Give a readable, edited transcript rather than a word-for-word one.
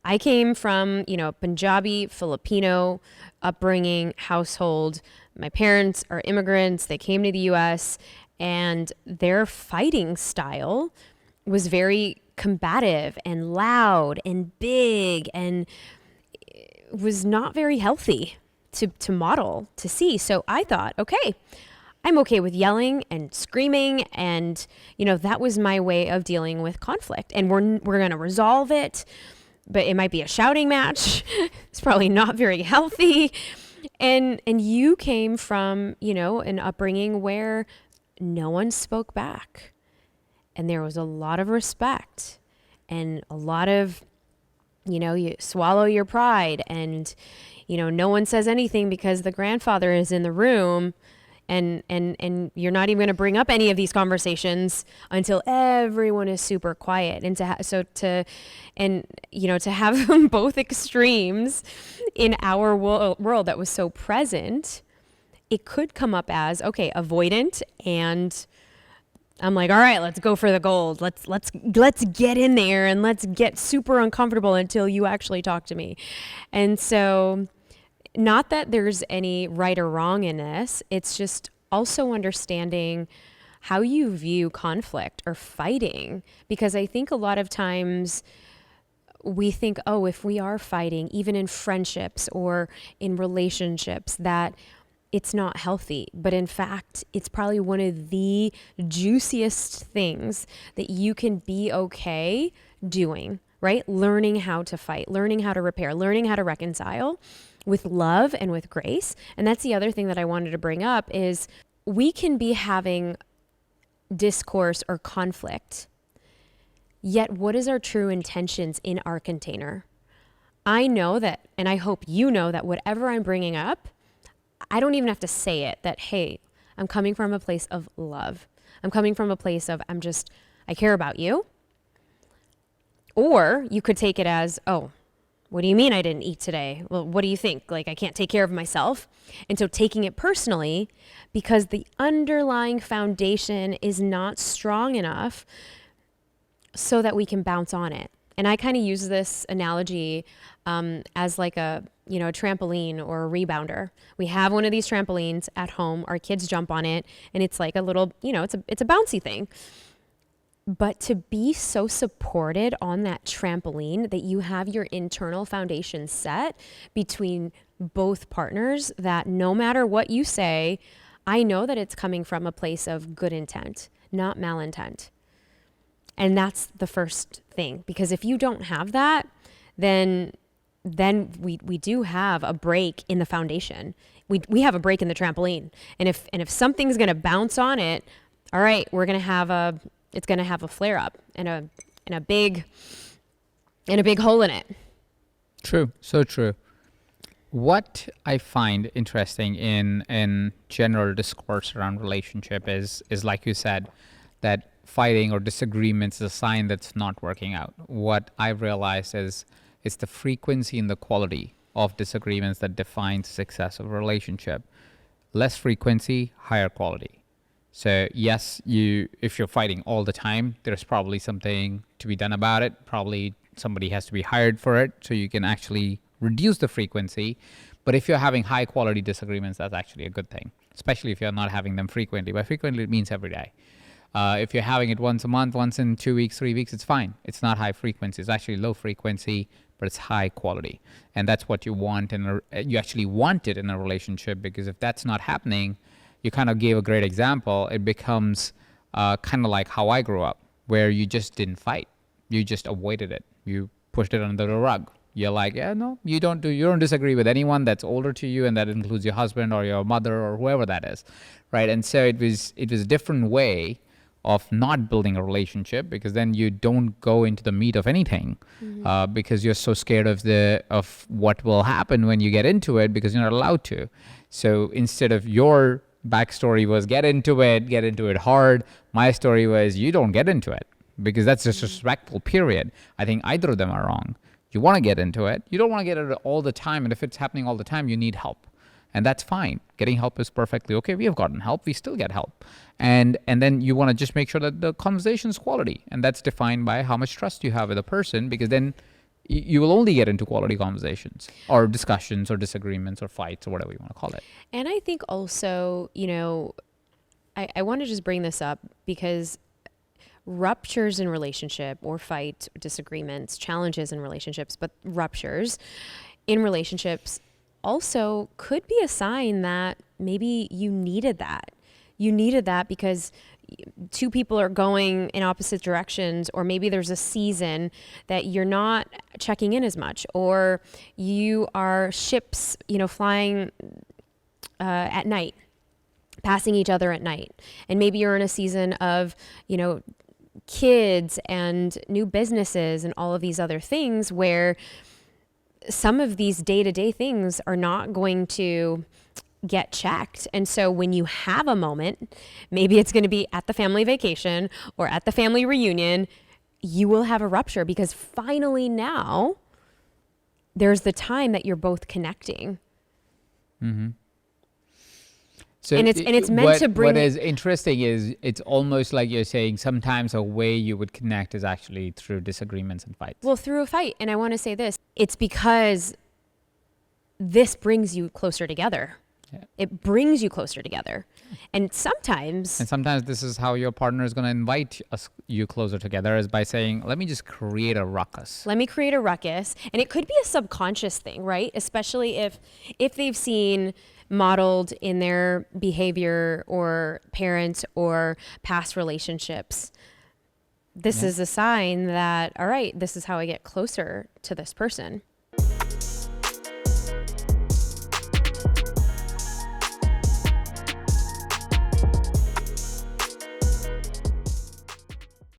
I came from, Punjabi, Filipino upbringing household. My parents are immigrants. They came to the US and their fighting style was very combative and loud and big and was not very healthy to model, to see. So I thought, okay, I'm okay with yelling and screaming, and that was my way of dealing with conflict. And we're going to resolve it, but it might be a shouting match. It's probably not very healthy. And you came from, an upbringing where no one spoke back. And there was a lot of respect and a lot of, you swallow your pride, and, no one says anything because the grandfather is in the room, and you're not even going to bring up any of these conversations until everyone is super quiet. And to have both extremes in our world that was so present, it could come up as, okay, avoidant, and I'm like, all right, let's go for the gold. Let's get in there and let's get super uncomfortable until you actually talk to me. And so, not that there's any right or wrong in this. It's just also understanding how you view conflict or fighting, because I think a lot of times we think, oh, if we are fighting, even in friendships or in relationships, that it's not healthy. But in fact, it's probably one of the juiciest things that you can be okay doing, right? Learning how to fight, learning how to repair, learning how to reconcile with love and with grace. And that's the other thing that I wanted to bring up is we can be having discourse or conflict, yet what is our true intentions in our container? I know that, and I hope you know that whatever I'm bringing up, I don't even have to say it, that, hey, I'm coming from a place of love. I'm coming from a place of, I care about you. Or you could take it as, oh, what do you mean I didn't eat today? Well, what do you think? Like, I can't take care of myself. And so taking it personally, because the underlying foundation is not strong enough so that we can bounce on it. And I kind of use this analogy as like a trampoline or a rebounder. We have one of these trampolines at home. Our kids jump on it, and it's like a little, it's a bouncy thing. But to be so supported on that trampoline that you have your internal foundation set between both partners, that no matter what you say, I know that it's coming from a place of good intent, not malintent. And that's the first thing, because if you don't have that, then we do have a break in the foundation. We have a break in the trampoline. And if something's going to bounce on it, all right, it's going to have a flare up and a big hole in it. True. So true. What I find interesting in general discourse around relationship is like you said, that fighting or disagreements is a sign that's not working out. What I've realized is it's the frequency and the quality of disagreements that defines success of a relationship. Less frequency, higher quality. So yes, if you're fighting all the time, there's probably something to be done about it. Probably somebody has to be hired for it so you can actually reduce the frequency. But if you're having high quality disagreements, that's actually a good thing, especially if you're not having them frequently. By frequently, it means every day. If you're having it once a month, once in 2 weeks, 3 weeks, it's fine. It's not high frequency. It's actually low frequency, but it's high quality. And that's what you want, and you actually want it in a relationship, because if that's not happening, you kind of gave a great example. It becomes kind of like how I grew up, where you just didn't fight. You just avoided it. You pushed it under the rug. You're like, yeah, no, you don't disagree with anyone that's older to you, and that includes your husband or your mother or whoever that is, right? And so it was a different way of not building a relationship, because then you don't go into the meat of anything, because you're so scared of what will happen when you get into it, because you're not allowed to. So instead of your backstory was get into it hard, my story was you don't get into it, because that's disrespectful, period. I think either of them are wrong. You want to get into it. You don't want to get into it all the time. And if it's happening all the time, you need help. And that's fine. Getting help is perfectly okay. We have gotten help. We still get help. And then you want to just make sure that the conversation is quality. And that's defined by how much trust you have with a person, because then you will only get into quality conversations or discussions or disagreements or fights or whatever you want to call it. And I think also, I want to just bring this up because ruptures in relationship or fight, disagreements, challenges in relationships, but ruptures in relationships also could be a sign that maybe you needed that. You needed that because two people are going in opposite directions, or maybe there's a season that you're not checking in as much, or you are ships, flying at night, passing each other at night. And maybe you're in a season of, kids and new businesses and all of these other things where some of these day-to-day things are not going to get checked. And so when you have a moment, maybe it's going to be at the family vacation or at the family reunion, you will have a rupture because finally now there's the time that you're both connecting. Mm-hmm. So and it's meant to bring. What is interesting is it's almost like you're saying sometimes a way you would connect is actually through disagreements and fights. Well, through a fight. And I want to say this, it's because this brings you closer together. Yeah. It brings you closer together. And sometimes this is how your partner is going to invite you closer together, is by saying, let me just create a ruckus. Let me create a ruckus. And it could be a subconscious thing, right? Especially if they've seen modeled in their behavior or parents or past relationships. This is a sign that, all right, this is how I get closer to this person.